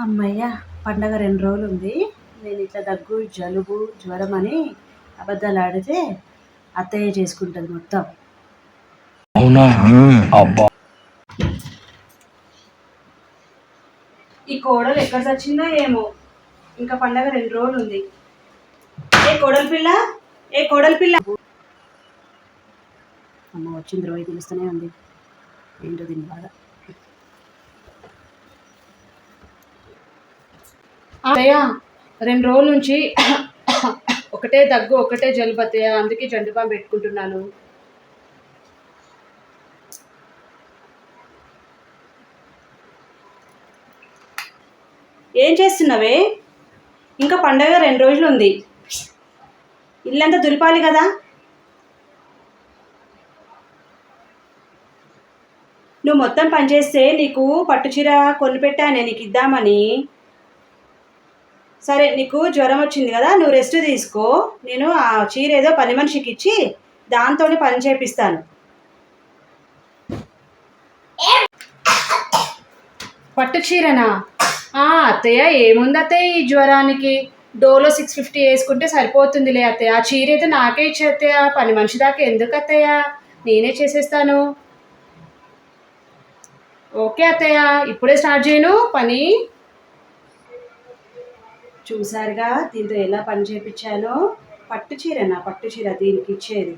అమ్మయ్య, పండగ 2 రోజులు ఉంది. నేను ఇట్లా దగ్గు, జలుబు, జ్వరం అని అబద్ధాలు ఆడితే అత్తయ్య చేసుకుంటుంది మొత్తం. అవునా? అబ్బా! ఈ కోడలు ఎక్కడ చచ్చిందో ఏమో. ఇంకా పండగ 2 రోజులు ఉంది. ఏ కోడలి పిల్ల, ఏ కోడలి పిల్ల. అమ్మ వచ్చింది, రోజు తెలుస్తూనే ఉంది. ఏంటో దీని బాధ. అత్తయ్య 2 రోజుల నుంచి ఒకటే దగ్గు, ఒకటే జలుబు అత్తయ్య. అందుకే జండు బాం పెట్టుకుంటున్నాను. ఏం చేస్తున్నావే? ఇంకా పండగ 2 రోజులు ఉంది. ఇల్లంతా దులిపాలి కదా. నువ్వు మొత్తం పని చేస్తే నీకు పట్టు చీర కొనిపెట్టానే నీకు ఇద్దామని. సరే, నీకు జ్వరం వచ్చింది కదా, నువ్వు రెస్ట్ తీసుకో. నేను ఆ చీర ఏదో పని మనిషికి ఇచ్చి దాంతోనే పని చేపిస్తాను. పట్టు చీరనా? అత్తయ్య ఏముంది అత్తయ్య, ఈ జ్వరానికి డోలో 650 వేసుకుంటే సరిపోతుందిలే అత్తయ్య. ఆ చీర అయితే నాకే ఇచ్చే అత్తయ్య, పని మనిషి దాకా ఎందుకు అత్తయ్య, నేనే చేసేస్తాను. ఓకే అత్తయ్య, ఇప్పుడే స్టార్ట్ చేయను పని. చూసారుగా దీంతో ఎలా పని చేయించానో. పట్టు చీరనా? పట్టు చీర దీనికి ఇచ్చేది.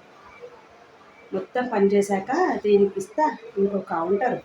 మొత్తం పని చేశాక దీనికి ఇస్తా ఇంకో కౌంటర్.